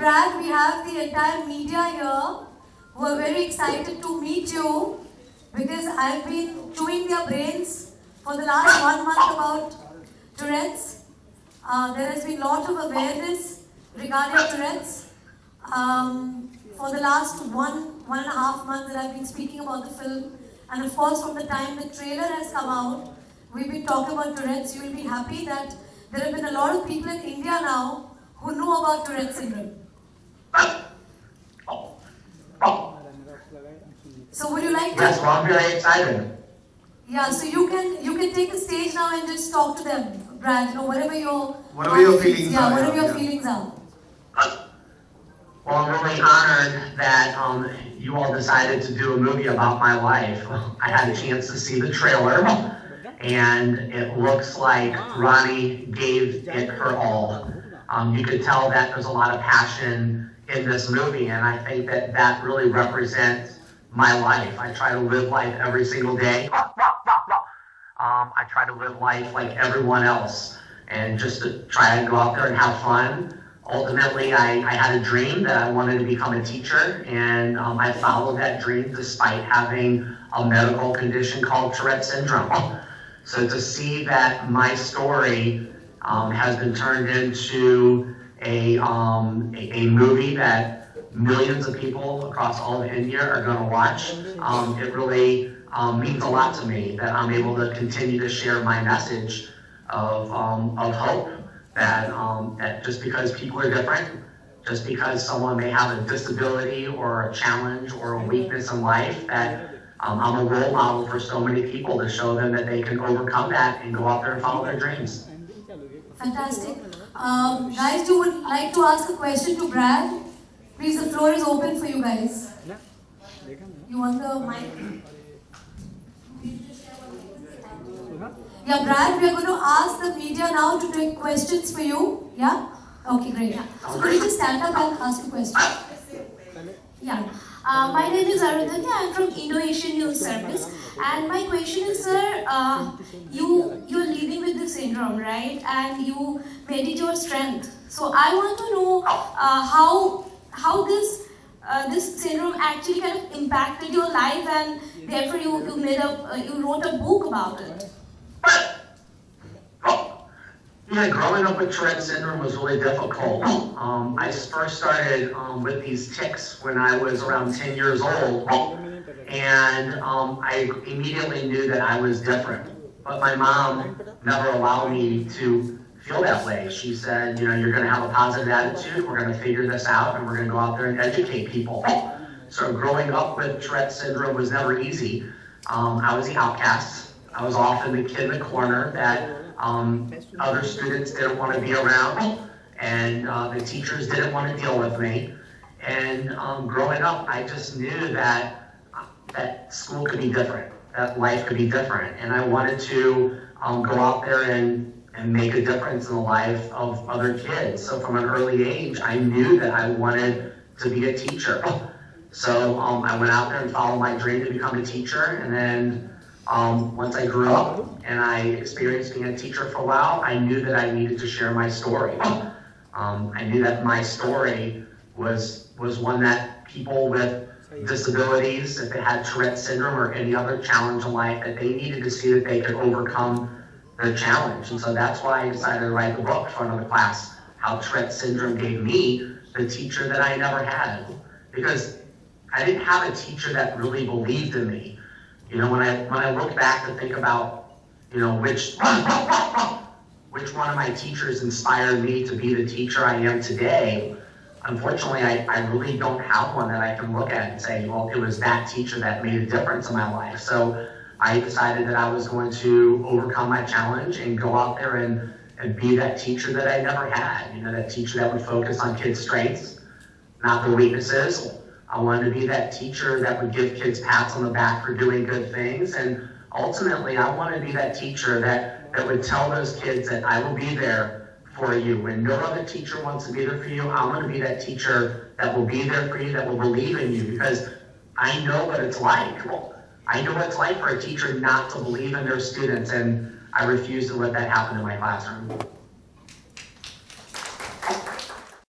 Brad, we have the entire media here who are very excited to meet you because I've been chewing their brains for the last 1 month about Tourette's. There has been a lot of awareness regarding Tourette's. For the last one and a half months that I've been speaking about the film, and of course from the time the trailer has come out, we've been talking about Tourette's. You will be happy that there have been a lot of people in India now who know about Tourette syndrome. So would you like to? Yes, well, I'm very excited. Yeah, so you can take the stage now and just talk to them, Brad. You know, whatever your feelings are. are. Whatever your feelings are. Well, I'm really honored that you all decided to do a movie about my life. I had a chance to see the trailer, and it looks like Rani gave it her all. You could tell that there's a lot of passion in this movie, and I think that that really represents my life. I try to live life every single day. I try to live life like everyone else, and just to try to go out there and have fun. Ultimately, I had a dream that I wanted to become a teacher, and I followed that dream despite having a medical condition called Tourette syndrome. So to see that my story has been turned into a movie that millions of people across all of India are going to watch, it really means a lot to me that I'm able to continue to share my message of hope. That just because people are different, just because someone may have a disability or a challenge or a weakness in life, that I'm a role model for so many people to show them that they can overcome that and go out there and follow their dreams. Fantastic. Guys, who would like to ask a question to Brad? Please, the floor is open for you guys. You want the mic? Yeah, Brad, we are going to ask the media now to take questions for you. Yeah? Okay, great. Yeah. So could you just stand up and ask a question? Yeah. My name is Arudhanya. I'm from Indo-Asian News Service. And my question is, sir, you're living with this syndrome, right? And you made it your strength. So I want to know how this syndrome actually kind of impacted your life, and therefore you wrote a book about it. Yeah, growing up with Tourette syndrome was really difficult. I first started with these tics when I was around 10 years old, and I immediately knew that I was different. But my mom never allowed me to feel that way. She said, you know, you're going to have a positive attitude, we're going to figure this out, and we're going to go out there and educate people. So growing up with Tourette syndrome was never easy. I was the outcast. I was often the kid in the corner that other students didn't want to be around, and the teachers didn't want to deal with me. And growing up, I just knew that school could be different, that life could be different, and I wanted to go out there and make a difference in the life of other kids. So from an early age, I knew that I wanted to be a teacher. So I went out there and followed my dream to become a teacher, and then once I grew up and I experienced being a teacher for a while, I knew that I needed to share my story. I knew that my story was one that people with disabilities, if they had Tourette syndrome or any other challenge in life, that they needed to see that they could overcome the challenge. And so that's why I decided to write the book for another class, how Tourette syndrome gave me the teacher that I never had. Because I didn't have a teacher that really believed in me. You know, when I look back to think about, you know, which one of my teachers inspired me to be the teacher I am today, unfortunately, I really don't have one that I can look at and say, well, it was that teacher that made a difference in my life. So I decided that I was going to overcome my challenge and go out there and be that teacher that I never had. You know, that teacher that would focus on kids' strengths, not their weaknesses. I wanted to be that teacher that would give kids pats on the back for doing good things. And ultimately, I want to be that teacher that would tell those kids that I will be there for you. When no other teacher wants to be there for you, I want to be that teacher that will be there for you, that will believe in you, because I know what it's like. I know what it's like for a teacher not to believe in their students, and I refuse to let that happen in my classroom.